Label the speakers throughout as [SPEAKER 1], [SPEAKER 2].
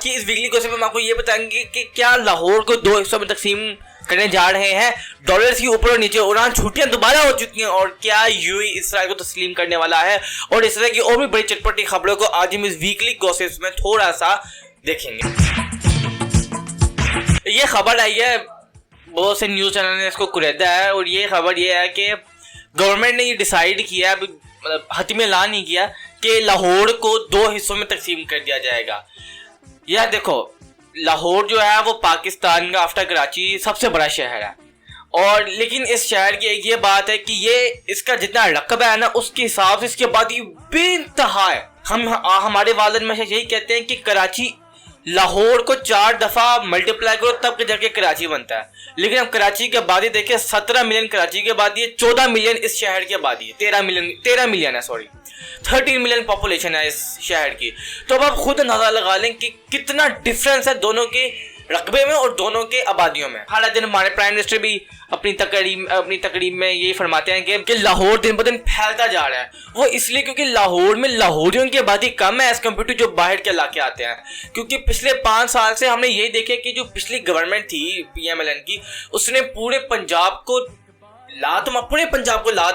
[SPEAKER 1] आज की इस वीकली गॉसिप में हम आपको ये बताएंगे कि क्या लाहौर को 2 हिस्सों में तकसीम करने जा रहे हैं, डॉलर्स की ऊपर और नीचे उड़ान छुट्टियां दोबारा हो चुकी हैं, और क्या यूएई इसराइल को तस्लीम करने वाला है, और इस तरह की और भी बड़ी चटपटी खबरों को आज हम इस वीकली गॉसिप्स में थोड़ा सा देखेंगे। ये खबर आई है, बहुत से न्यूज चैनल ने इसको कुरेदा है, और ये खबर ये है कि गवर्नमेंट ने ये डिसाइड किया, मतलब हतमी ऐलान नहीं किया कि लाहौर को 2 हिस्सों में तकसीम कर दिया जाएगा। यार देखो, लाहौर जो है वो पाकिस्तान का आफ्टर कराची सबसे बड़ा शहर है, और लेकिन इस शहर की एक ये बात है कि ये इसका जितना रकबा है ना, उसके हिसाब से इसके बाद ये बेइंतहा है। हमारे वालिद में से यही कहते हैं कि कराची लाहौर को 4 दफा मल्टीप्लाई करो तब के जाके कराची बनता है, लेकिन अब कराची की आबादी देखिए 17 मिलियन कराची की आबादी है, 14 मिलियन इस शहर की आबादी है, 13 मिलियन है, सॉरी 13 मिलियन पॉपुलेशन है इस शहर की। तो अब आप खुद अंदाजा लगा लें कि कितना डिफरेंस है दोनों के रकबे में और दोनों के आबादियों में। हाल दिन हमारे प्राइम मिनिस्टर भी अपनी तकरीब में यही फरमाते हैं कि लाहौर दिन ब दिन फैलता जा रहा है। वो इसलिए क्योंकि लाहौर में लाहौरियों की आबादी कम है एज कम्पेयर टू जो बाहर के इलाके आते हैं। क्योंकि पिछले 5 साल से हमने यही देखा कि जो पिछली गवर्नमेंट थी PMLN की, उसने पूरे पंजाब को लात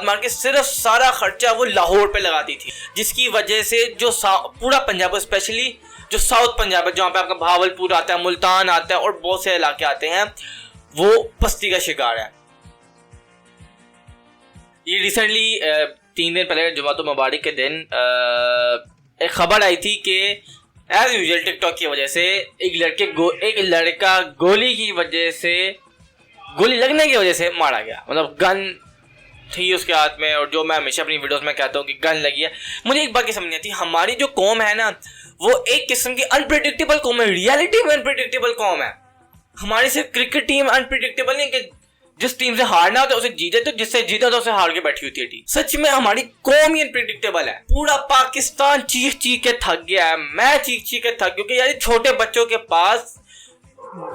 [SPEAKER 1] मार के सिर्फ सारा खर्चा वो लाहौर पे लगाती थी, जिसकी वजह से जो पूरा पंजाब, स्पेशली जो साउथ पंजाब है, जहाँ पे आपका भावलपुर आता है, मुल्तान आता है और बहुत से इलाके आते हैं, वो पस्ती का शिकार है। ये रिसेंटली 3 दिन पहले जुमातुल मुबारक के दिन एक खबर आई थी कि एज यूजुअल टिकटॉक की वजह से एक लड़का गोली लगने की वजह से मारा गया। मतलब गन थी उसके हाथ में, और जो मैं हमेशा अपनी वीडियोस में कहता हूँ कि गन लगी है। मुझे एक बात की समझ नहीं आती, हमारी जो कौम है ना, वो एक किस्म की अनप्रेडिक्टेबल कौम है, रियलिटी में अनप्रेडिक्टेबल कौम है। हमारी सिर्फ क्रिकेट टीम अनप्रेडिक्टेबल नहीं कि जिस टीम से हारना होता है उसे जीते, तो जिससे जीता होता है उसे हार के बैठी होती है टीम। सच में हमारी कौम ही अनप्रेडिक्टेबल है। पूरा पाकिस्तान चीख के थक गया है, मैं चीख के थक, क्योंकि यार छोटे बच्चों के पास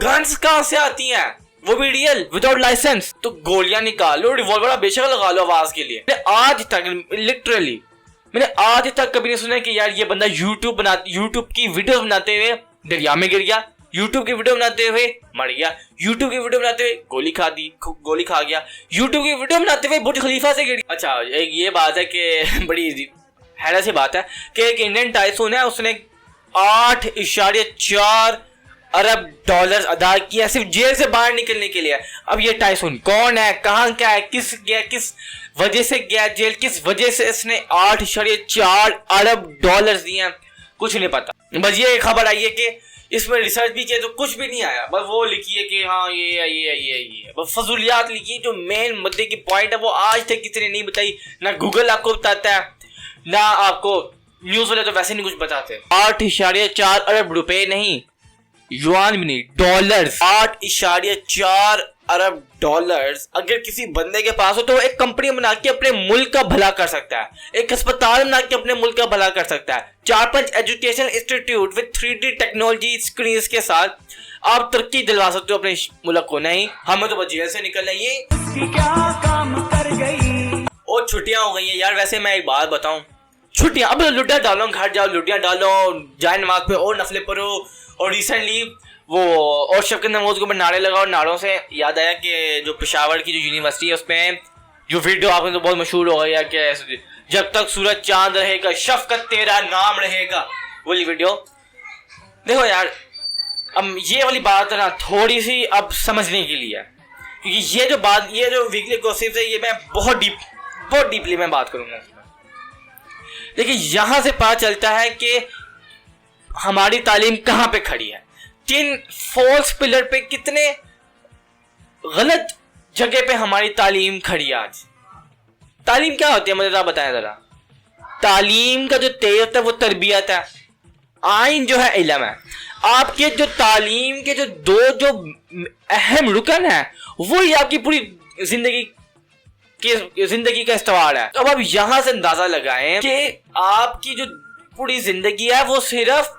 [SPEAKER 1] गन्स कहां से आती हैं, वो भी रियल विदाउट लाइसेंस। तो गोलियां निकालो, रिवॉल्वर बेशक लगा लो आवाज के लिए। आज तक कभी नहीं सुना कि यार ये बंदा यूट्यूब की वीडियो बनाते हुए दरिया में गिर गया, यूट्यूब की वीडियो बनाते हुए मर गया, यूट्यूब की वीडियो बनाते हुए गोली खा गया, यूट्यूब की वीडियो बनाते हुए बुर्ज खलीफा से गिर गया। अच्छा, एक ये बात है कि बड़ी हैरान सी बात है कि एक इंडियन टाइकून है, उसने 8.4 अरब डॉलर अदा किया सिर्फ जेल से बाहर निकलने के लिए। अब ये टाइकून कौन है, कहां क्या है, किस वजह से गया जेल, किस वजह से इसने 8.4 अरब डॉलर दिए, कुछ नहीं पता। बस ये खबर आई है कि इसमें रिसर्च भी किया तो कुछ भी नहीं आया, बस वो लिखी है कि हाँ ये बस फजूलियात लिखी। जो मेन मुद्दे की पॉइंट है वो आज तक किसी ने नहीं बताई, ना गूगल आपको बताता है, ना आपको न्यूज वाले तो वैसे नहीं कुछ बताते। 8.4 अरब रुपए नहीं, युआन भी नहीं, डॉलर्स। 8.4 अरब डॉलर्स अगर किसी बंदे के पास हो तो एक कंपनी बना के अपने मुल्क का भला कर सकता है, एक अस्पताल बना के अपने मुल्क का भला कर सकता है, 4-5 education institute with 3D technology screen के साथ आप तरक्की दिलवा सकते हो अपने मुल्क को। नहीं, हमें तो बस जेल से निकलना है। ये क्या काम कर गई। और छुट्टियां हो गई है यार। वैसे मैं एक बात बताऊं, छुट्टियां अब लुटिया डालो, घर जाओ, लुटिया डालो, जाए नमाज पे और नफले पढ़ो। और रिसेंटली वो और शब के नमाज के ऊपर नारे लगाओ। नारों से याद आया कि जो पेशावर की जो यूनिवर्सिटी है उसमें जो वीडियो आपने तो बहुत मशहूर हो गया कि जब तक सूरज चांद रहेगा शफकत तेरा नाम रहेगा, वाली वीडियो। देखो यार, अब ये वाली बात है ना थोड़ी सी अब समझने के लिए, क्योंकि ये जो वीकली गॉसिप्स है ये मैं बहुत डीपली मैं बात करूंगा। देखिए, यहां से पता चलता है कि हमारी तालीम कहां पे खड़ी है, किन फॉल्स पिलर पे, कितने गलत जगह पे हमारी तालीम खड़ी है। आज तालीम क्या होती है मुझे जरा बताएं जरा। तालीम का जो तेज होता है वो तरबियत है, आइन जो है इल्म है। आपके जो तालीम के जो अहम रुकन है वो ही आपकी पूरी जिंदगी का इस्तवार है। तो अब आप यहां से अंदाजा लगाएं कि आपकी जो पूरी जिंदगी है वो सिर्फ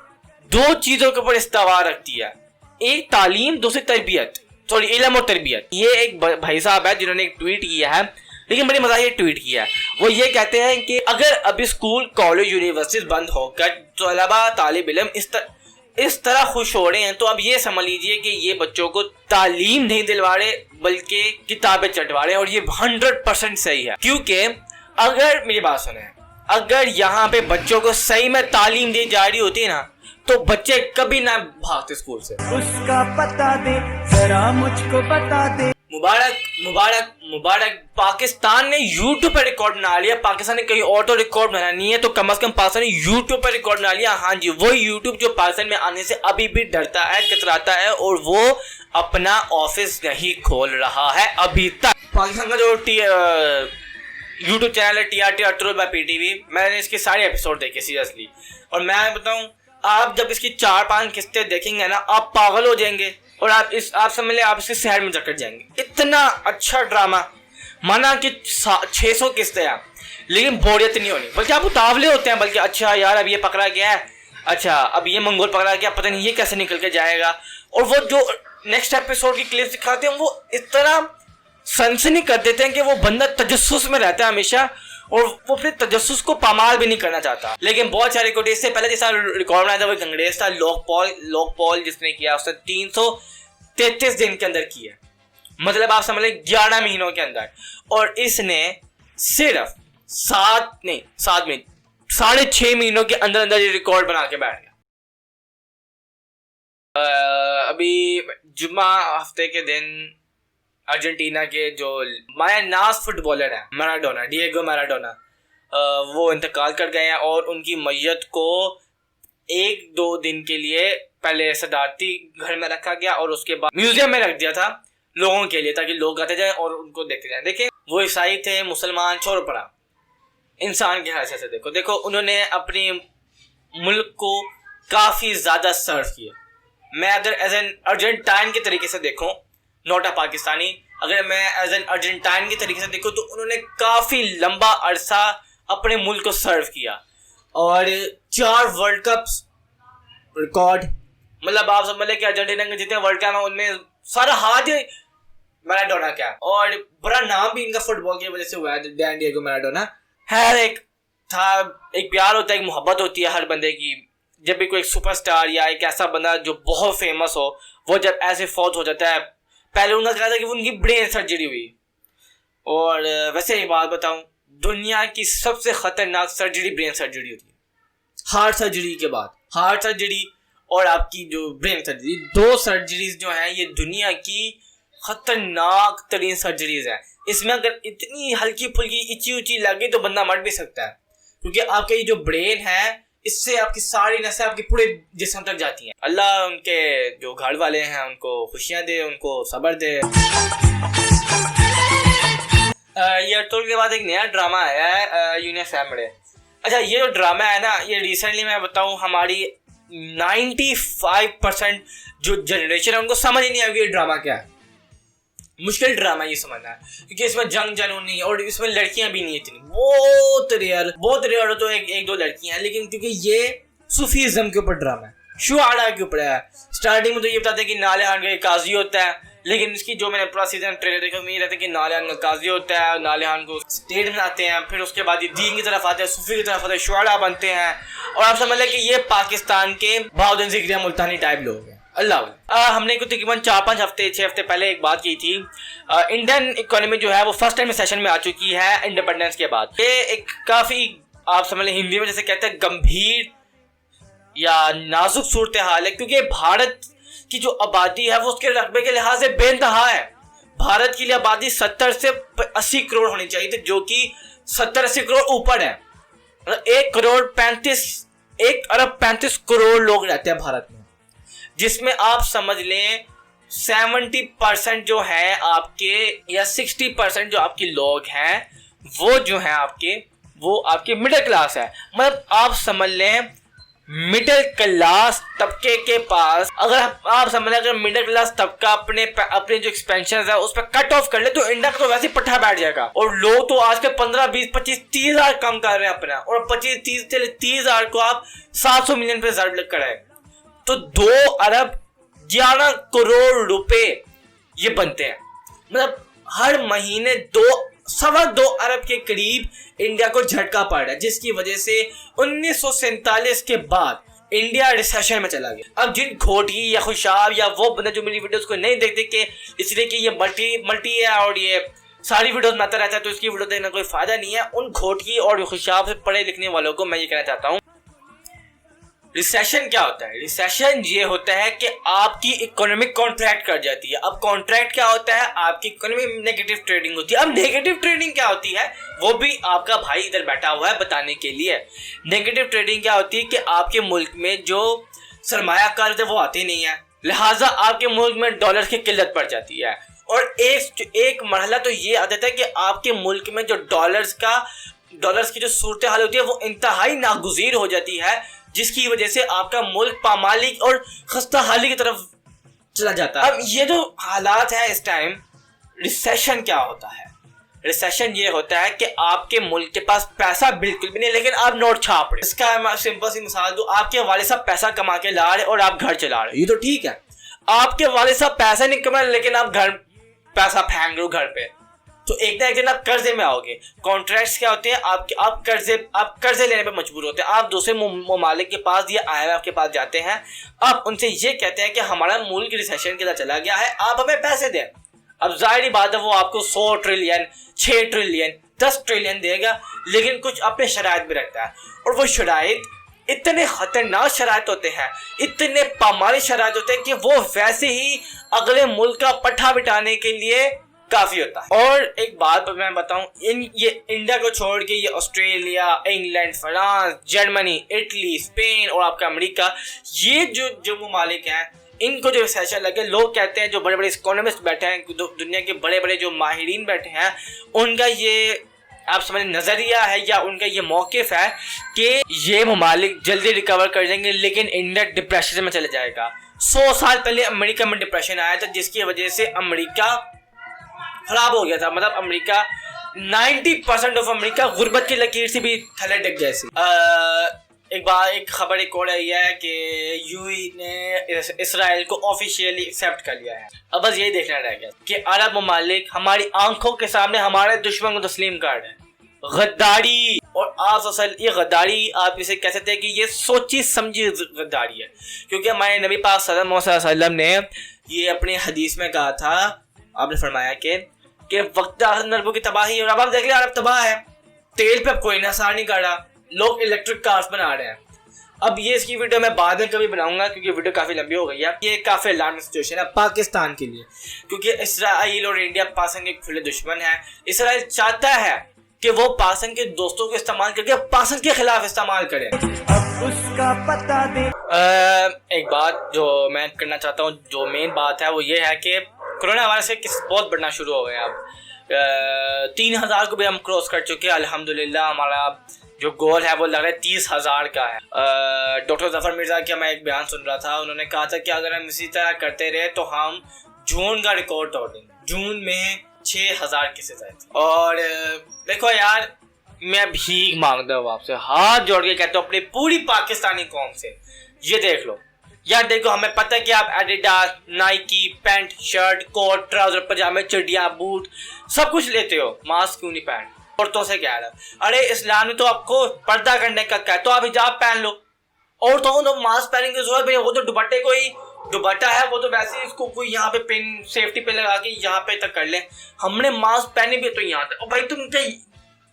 [SPEAKER 1] 2 चीजों के ऊपर इस्तवार रखती है, एक तालीम, दूसरी तरबियत, सॉरी इल्म और तरबियत। ये एक भाई साहब है जिन्होंने एक ट्वीट किया है, लेकिन बड़ी मजा ये ट्वीट किया है। वो ये कहते हैं कि अगर अभी स्कूल, कॉलेज, यूनिवर्सिटीज बंद होकर तलबा, तालिब इल्म इस तरह खुश हो रहे हैं, तो अब ये समझ लीजिए कि ये बच्चों को तालीम नहीं दिलवा रहे बल्कि किताबें चटवा रहे हैं। और ये 100% सही है, क्योंकि अगर मेरी बात सुने, अगर यहाँ पे बच्चों को सही में तालीम दी जा रही होती ना, तो बच्चे कभी ना भागते स्कूल से।
[SPEAKER 2] उसका पता दे जरा मुझको बता दे।
[SPEAKER 1] मुबारक मुबारक मुबारक, पाकिस्तान ने यूट्यूब पर रिकॉर्ड बना लिया। पाकिस्तान ने कहीं और तो रिकॉर्ड बना नहीं है, तो कम से कम पाकिस्तान ने यूट्यूब पर रिकॉर्ड बना लिया। हाँ जी, वो यूट्यूब जो पाकिस्तान में आने से अभी भी डरता है, कतराता है, और वो अपना ऑफिस नहीं खोल रहा है अभी तक। पाकिस्तान का जो यूट्यूब चैनल है TRT अतुल बाय PTV, मैंने इसके सारे एपिसोड देखे सीरियसली, और मैं बताऊं, आप जब इसकी 4-5 किस्तें देखेंगे ना, आप पागल हो जाएंगे और आप समझ लें आप इसके शहर में जकड़ जाएंगे। इतना अच्छा ड्रामा, माना कि 600 किस्तें हैं, लेकिन बोरियत नहीं होनी, बल्कि आप उतावले होते हैं, बल्कि अच्छा यार अब ये पकड़ा गया है, अच्छा अब ये मंगोल पकड़ा गया, पता नहीं ये कैसे निकल के जाएगा। और वो जो नेक्स्ट एपिसोड की क्लिप दिखाते हैं, वो इस तरह सनसनी कर देते हैं कि वो बंदा तजस्सुस में रहता है हमेशा, और वो अपने तजस्सुस को पामाल भी नहीं करना चाहता। लेकिन बहुत सारे रिकॉर्ड, इससे पहले जैसा रिकॉर्ड बनाया था वो अंग्रेज था लोक पॉल जिसने किया, उसने 333 दिन के अंदर किया, मतलब आप समझ लें 11 महीनों के अंदर, और इसने सिर्फ 6.5 महीनों के अंदर अंदर ये रिकॉर्ड बना के बैठ गया। अभी जुम्मा हफ्ते के दिन अर्जेंटीना के जो मायानाज फुटबॉलर है मैराडोना, डिएगो मैराडोना, वो इंतकाल कर गए हैं, और उनकी मैयत को 1-2 दिन के लिए पहले सदारती घर में रखा गया और उसके बाद म्यूजियम में रख दिया था लोगों के लिए, ताकि लोग आते जाएं और उनको देखते जाएं। देखें, वो ईसाई थे, मुसलमान, छोड़ पड़ा, इंसान के हैसियत से देखो उन्होंने अपने मुल्क को काफ़ी ज़्यादा सर्व किया। मैं अगर एज एन अर्जेंटाइन के तरीके से देखूँ, नॉट अ पाकिस्तानी, अगर मैं एज एन अर्जेंटाइन के तरीके से देखूँ, तो उन्होंने काफ़ी लंबा अरसा अपने मुल्क को सर्व किया, और 4 वर्ल्ड कप्स रिकॉर्ड, मतलब आप समझ लें कि अर्जेंटीना के जितने वर्ल्ड कप हैं उनमें सारा हाथ मैराडोना का, और बड़ा नाम भी इनका फुटबॉल की वजह से हुआ है, डिएगो मैराडोना। है एक प्यार होता है, एक मोहब्बत होती है हर बंदे की, जब भी कोई सुपरस्टार या एक ऐसा बंदा जो बहुत फेमस हो, वो जब ऐसे फौत हो जाता है। पहले उनका कहा था कि उनकी ब्रेन सर्जरी हुई, और वैसे एक बात बताऊं, दुनिया की सबसे खतरनाक सर्जरी ब्रेन सर्जरी होती है। हार्ट सर्जरी के बाद, हार्ट सर्जरी और आपकी जो ब्रेन सर्जरी, 2 सर्जरीज जो हैं ये दुनिया की खतरनाक तरीन सर्जरीज हैं। इसमें अगर इतनी हल्की फुल्की इची उची लगे तो बंदा मर भी सकता है, क्योंकि आपका ये जो ब्रेन है इससे आपकी सारी नसें आपके पूरे जिस्म तक जाती हैं। अल्लाह उनके जो घर वाले हैं उनको खुशियाँ दे, उनको सब्र दे। ये अतुल के बाद एक नया ड्रामा आया है यूनिफैमिली। अच्छा, ये जो ड्रामा है ना, ये रिसेंटली मैं बताऊँ हमारी 95% जो जनरेशन है उनको समझ ही नहीं आएगी ये ड्रामा क्या है। मुश्किल ड्रामा ये समझना है, क्योंकि इसमें जंग जनून नहीं है, और इसमें लड़कियां भी नहीं इतनी, बहुत रेयर हो तो एक दो लड़कियां हैं, लेकिन क्योंकि ये सूफीज़म के ऊपर ड्रामा है, शुआरा के ऊपर है। स्टार्टिंग में तो ये बताते हैं कि नालेहान का काजी होता है, लेकिन इसकी जो मैंने पूरा सीजन ट्रेलर देखा उसमें ये रहता है कि नालेहान का काजी होता है, नालेहान को स्टेट बनाते हैं, फिर उसके बाद ये दीन की तरफ आते हैं, सूफी की तरफ आते हैं, शुआरा बनते हैं, और आप समझ लें कि ये पाकिस्तान के बहाउद्दीन ज़िक्रिया मुल्तानी टाइप लोग हैं। अल्लाह हमने कुछ तकरीबन 4-5 हफ्ते 6 हफ्ते पहले एक बात की थी। इंडियन इकोनॉमी जो है वो फर्स्ट टाइम सेशन में आ चुकी है इंडिपेंडेंस के बाद। ये एक काफ़ी आप समझ लें हिंदी में जैसे कहते हैं गंभीर या नाजुक सूरत हाल है, क्योंकि भारत की जो आबादी है वो उसके रकबे के लिहाज से बेइंतहा है। भारत की आबादी 70 से 80 करोड़ होनी चाहिए थी, जो कि 70-80 करोड़ ऊपर है। 1 अरब 35 करोड़ लोग रहते हैं भारत में, जिसमें आप समझ लें 70% जो है आपके या 60% जो आपके लोग हैं वो जो हैं आपके मिडिल क्लास है। मतलब आप समझ लें मिडिल क्लास तबके के पास अगर आप समझ लें अगर मिडिल क्लास तबका अपने जो एक्सपेंशन है उस पर कट ऑफ कर ले तो इंडिया का तो वैसे ही पट्टा बैठ जाएगा। और लोग तो आज के 15, 20, 25, 30 हज़ार कम कर रहे हैं अपना, और 25, 30 हज़ार को आप 700 मिलियन पे रिजर्व लिख कराए तो 2 अरब 11 करोड़ रुपए ये बनते हैं। मतलब हर महीने 2.25 अरब के करीब इंडिया को झटका पड़ रहा है, जिसकी वजह से 1947 के बाद इंडिया रिसेशन में चला गया। अब जिन घोटी या खुशाब या वो बंदे जो मेरी वीडियोस को नहीं देखते कि इसलिए कि ये मल्टी है और ये सारी वीडियोस में आता रहता है तो इसकी वीडियो देखने कोई फायदा नहीं है, उन घोटी और खुशाब से पढ़े लिखने वालों को मैं ये कहना चाहता हूँ, रिसेशन क्या होता है? रिसेशन ये होता है कि आपकी इकोनॉमिक कॉन्ट्रैक्ट कर जाती है। अब कॉन्ट्रैक्ट क्या होता है? आपकी इकोनॉमी में नेगेटिव ट्रेडिंग होती है। अब नेगेटिव ट्रेडिंग क्या होती है वो भी आपका भाई इधर बैठा हुआ है बताने के लिए। नेगेटिव ट्रेडिंग क्या होती है कि आपके मुल्क में जो सरमायाकार है वो आते नहीं है, लिहाजा आपके मुल्क में डॉलर की किल्लत पड़ जाती है। और एक मरहला तो ये आ जाता है कि आपके मुल्क में जो डॉलर्स की जो सूरत हाल होती है वो इंतहाई नागुज़ीर हो जाती है, जिसकी वजह से आपका मुल्क पामाली और खस्ता हाली की तरफ चला जाता है। अब ये जो हालात है इस टाइम, रिसेशन क्या होता है? रिसेशन ये होता है कि आपके मुल्क के पास पैसा बिल्कुल भी नहीं लेकिन आप नोट छाप रहे। इसका मैं सिंपल सी मिसाल दूं, आपके वाले साहब पैसा कमा के ला रहे और आप घर चला रहे, ये तो ठीक है। आपके वाले साहब पैसा नहीं कमा रहे लेकिन आप घर पैसा फेंक रहे हो घर पे, तो एक ना एक दिन आप कर्जे में आओगे। कॉन्ट्रैक्ट्स क्या होते हैं? आप कर्जे लेने पे मजबूर होते हैं। आप दूसरे ममालिक के पास या IMF के पास जाते हैं, आप उनसे ये कहते हैं कि हमारा मुल्क रिसेशन के अंदर चला गया है, आप हमें पैसे दें। अब जाहिर बात है वो आपको 100 ट्रिलियन 6 ट्रिलियन 10 ट्रिलियन देगा, लेकिन कुछ अपने शराइत भी रखता है। और वो शराइत इतने खतरनाक शराइत होते हैं, इतने पामाली शराइत होते हैं कि वो वैसे ही अगले मुल्क का पट्टा बिठाने के लिए काफी होता है। और एक बात मैं बताऊं, ये इंडिया को छोड़ के ये Australia, England, France, Germany, Italy, Spain और आपका अमेरिका, ये जो ममालिक हैं इनको जो रिसेशन लगे, लोग कहते हैं जो बड़े बड़े इकोनॉमिस्ट बैठे हैं, दुनिया के बड़े बड़े जो माहिरीन बैठे हैं, उनका ये आप समझ नजरिया है या उनका ये मौकिफ है कि ये ममालिक जल्दी रिकवर कर जाएंगे लेकिन इंडिया डिप्रेशन में चले जाएगा। 100 साल पहले अमेरिका में डिप्रेशन आया था जिसकी वजह से अमेरिका खराब हो गया था। मतलब अमेरिका 90% ऑफ अमेरिका गुर्बत की लकीर से भी थले डिग जैसी। एक खबर एक और आई है कि यूएई ने इसराइल को ऑफिशियली एक्सेप्ट कर लिया है। अब बस यही देखना रह गया कि अरब ममालिक हमारी आंखों के सामने हमारे दुश्मन को तस्लीम कर रहे हैं। गद्दारी, और आप ये गद्दारी आप इसे कह सकते हैं कि ये सोची समझी गद्दारी है, क्योंकि हमारे नबी पाक सल्लल्लाहु अलैहि वसल्लम ने ये अपनी हदीस में कहा था, आपने फरमाया कि वक्त नरबों की तबाही। और अब आप देख लिया अरब तबाह है, तेल पे अब कोई नसार नहीं कर रहा, लोग इलेक्ट्रिक कार्स बना रहे हैं। अब ये इसकी वीडियो मैं बाद में कभी बनाऊंगा क्योंकि वीडियो काफी लंबी हो गई है। ये काफी अलार्मिंग सिचुएशन है पाकिस्तान के लिए, क्योंकि इसराइल और इंडिया पाकिस्तान के खुले दुश्मन है। इसराइल चाहता है कि वो पाकिस्तान के दोस्तों को इस्तेमाल करके पाकिस्तान के खिलाफ इस्तेमाल करे।
[SPEAKER 2] अब उसका पता दे।
[SPEAKER 1] एक बात जो मैं करना चाहता हूँ, जो मेन बात है वो ये है कि कोरोना वायरस से किस बहुत बढ़ना शुरू हो गए। अब 3000 को भी हम क्रॉस कर चुके हैं अल्हम्दुलिल्लाह। हमारा जो गोल है वो लग रहा है 30,000 का है। डॉक्टर जफर मिर्जा का मैं एक बयान सुन रहा था, उन्होंने कहा था कि अगर हम इसी तरह करते रहे तो हम जून का रिकॉर्ड तोड़ देंगे। जून में 6000 केसेस आए थे। और देखो यार, मैं भीख मांगता हूँ आपसे, हाथ जोड़ के कहता हूँ अपनी पूरी पाकिस्तानी कौम से, ये देख लो यार, देखो हमें पता है कि आप Adidas, Nike, pant, shirt, coat, trouser, पजामे, चड्डियाँ, बूट सब कुछ लेते हो, मास्क क्यों नहीं पहन? औरतों से कह रहा है, अरे इस्लाम ने तो आपको पर्दा करने का कहा, तो आप हिजाब पहन लो। औरतों को मास्क पहनने की जरूरत नहीं, वो तो दुपट्टे को ही दुपट्टा है, वो तो वैसे ही इसको कोई यहाँ पे पिन सेफ्टी पे लगा के यहाँ पे तक कर ले। हमने मास्क पहने भी तो यहाँ तक। और भाई तुम क्या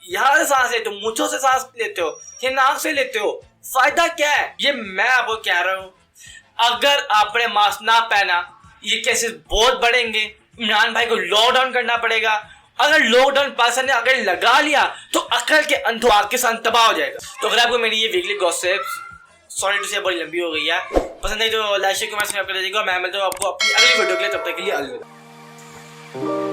[SPEAKER 1] यहाँ से सांस लेते हो, मुँछों से सांस लेते हो या नाक से लेते हो, फायदा क्या है? ये मैं आपको कह रहा हूँ, अगर आपने मास्क ना पहना ये केसेस बहुत बढ़ेंगे। इमरान भाई को लॉकडाउन करना पड़ेगा। अगर लॉकडाउन पाकिस्तान ने अगर लगा लिया तो अकल के अंधों आपके साथ तबाह हो जाएगा। तो अगर आपको मेरी ये वीकली गॉसिप, सॉरी टू से, बड़ी लंबी हो गई है, पसंद है तो लाइक शेयर कमेंट कर दीजिएगा। मैं मिलता हूँ आपको अपनी अगली वीडियो के लिए, तब तक के लिए अलविदा।